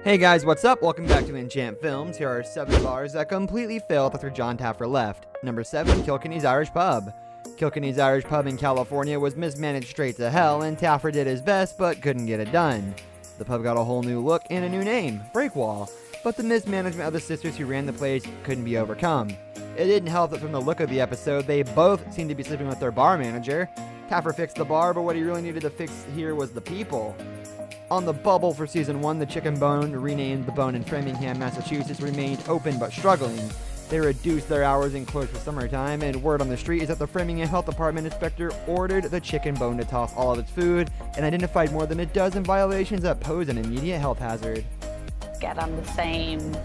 Hey guys, what's up? Welcome back to Enchant Films. Here are 7 bars that completely failed after Jon Taffer left. Number 7, Kilkennys Irish Pub. Kilkennys Irish Pub in California was mismanaged straight to hell, and Taffer did his best but couldn't get it done. The pub got a whole new look and a new name, Breakwall, but the mismanagement of the sisters who ran the place couldn't be overcome. It didn't help that from the look of the episode, they both seemed to be sleeping with their bar manager. Taffer fixed the bar, but what he really needed to fix here was the people. On the bubble for Season 1, the Chicken Bone, renamed The Bone in Framingham, Massachusetts, remained open but struggling. They reduced their hours and closed for summertime, and word on the street is that the Framingham Health Department inspector ordered the Chicken Bone to toss all of its food and identified more than a dozen violations that pose an immediate health hazard. Get on the same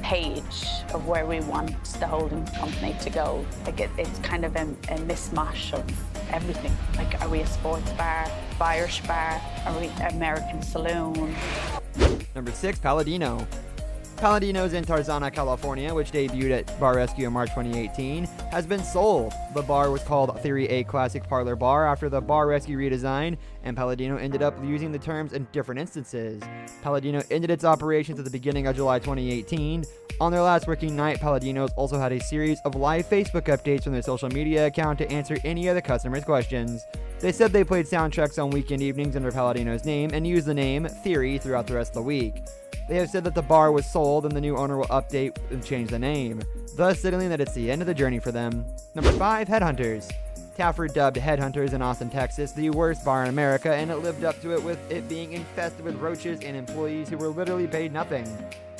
page of where we want the holding company to go. Like it's kind of a mismatch of everything. Like, are we a sports bar, Irish bar, are we American saloon? Number 6, Palladino. Palladino's in Tarzana, California, which debuted at Bar Rescue in March 2018, has been sold. The bar was called Theory A Classic Parlor Bar after the Bar Rescue redesign, and Palladino ended up using the terms in different instances. Palladino ended its operations at the beginning of July 2018. On their last working night, Palladino's also had a series of live Facebook updates from their social media account to answer any of the customers' questions. They said they played soundtracks on weekend evenings under Palladino's name and used the name Theory throughout the rest of the week. They have said that the bar was sold and the new owner will update and change the name, thus signaling that it's the end of the journey for them. Number 5, Headhunters. Taffer dubbed Headhunters in Austin, Texas, the worst bar in America, and it lived up to it with it being infested with roaches and employees who were literally paid nothing.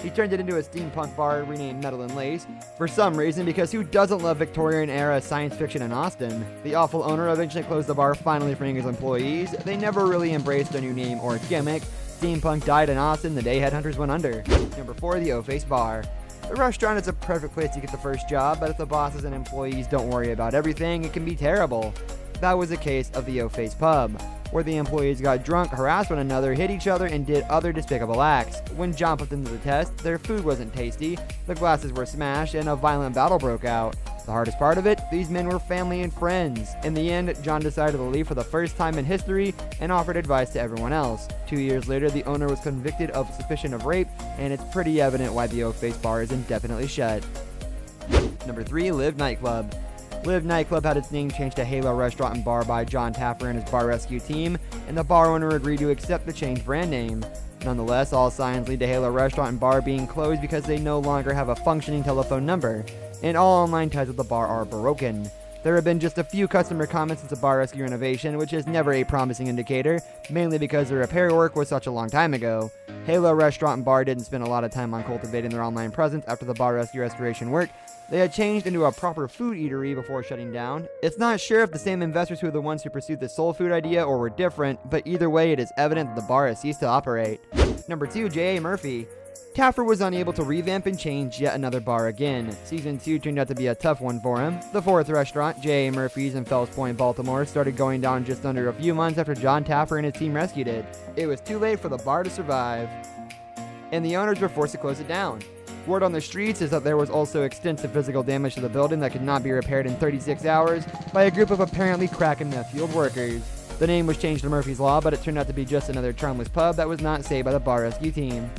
He turned it into a steampunk bar renamed Metal and Lace, for some reason, because who doesn't love Victorian-era science fiction in Austin? The awful owner eventually closed the bar, finally freeing his employees. They never really embraced a new name or gimmick. Steampunk died in Austin the day Headhunters went under. Number 4, the O-Face Bar. The restaurant is a perfect place to get the first job, but if the bosses and employees don't worry about everything, it can be terrible. That was the case of the O-Face Pub, where the employees got drunk, harassed one another, hit each other, and did other despicable acts. When Jon put them to the test, their food wasn't tasty, the glasses were smashed, and a violent battle broke out. The hardest part of it, these men were family and friends. In the end, Jon decided to leave for the first time in history and offered advice to everyone else. 2 years later, the owner was convicted of suspicion of rape, and it's pretty evident why the O-Face Bar is indefinitely shut. Number 3, Live Nightclub. Live Nightclub had its name changed to Halo Restaurant and Bar by Jon Taffer and his Bar Rescue team, and the bar owner agreed to accept the changed brand name. Nonetheless, all signs lead to Halo Restaurant and Bar being closed because they no longer have a functioning telephone number, and all online ties with the bar are broken. There have been just a few customer comments since the Bar Rescue renovation, which is never a promising indicator, mainly because the repair work was such a long time ago. Halo Restaurant and Bar didn't spend a lot of time on cultivating their online presence after the Bar Rescue restoration work. They had changed into a proper food eatery before shutting down. It's not sure if the same investors who were the ones who pursued the soul food idea or were different, but either way it is evident that the bar has ceased to operate. Number 2, J.A. Murphy. Taffer was unable to revamp and change yet another bar again. Season 2 turned out to be a tough one for him. The 4th restaurant, J.A. Murphy's in Fells Point, Baltimore, started going down just under a few months after Jon Taffer and his team rescued it. It was too late for the bar to survive, and the owners were forced to close it down. Word on the streets is that there was also extensive physical damage to the building that could not be repaired in 36 hours by a group of apparently crack and meth fueled workers. The name was changed to Murphy's Law, but it turned out to be just another charmless pub that was not saved by the Bar Rescue team.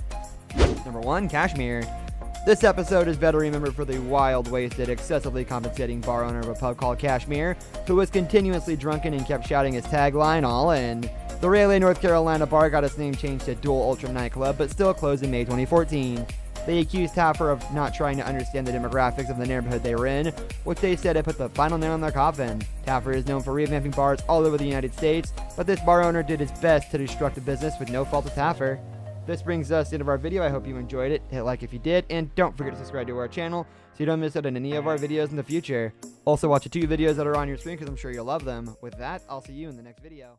Number 1, Cashmere. This episode is better remembered for the wild-wasted, excessively compensating bar owner of a pub called Cashmere, who was continuously drunken and kept shouting his tagline, "All in." The Raleigh, North Carolina bar got its name changed to Dual Ultra Nightclub, but still closed in May 2014. They accused Taffer of not trying to understand the demographics of the neighborhood they were in, which they said had put the final nail in their coffin. Taffer is known for revamping bars all over the United States, but this bar owner did his best to destruct the business with no fault of Taffer. This brings us to the end of our video. I hope you enjoyed it. Hit like if you did, and don't forget to subscribe to our channel so you don't miss out on any of our videos in the future. Also watch the 2 videos that are on your screen because I'm sure you'll love them. With that, I'll see you in the next video.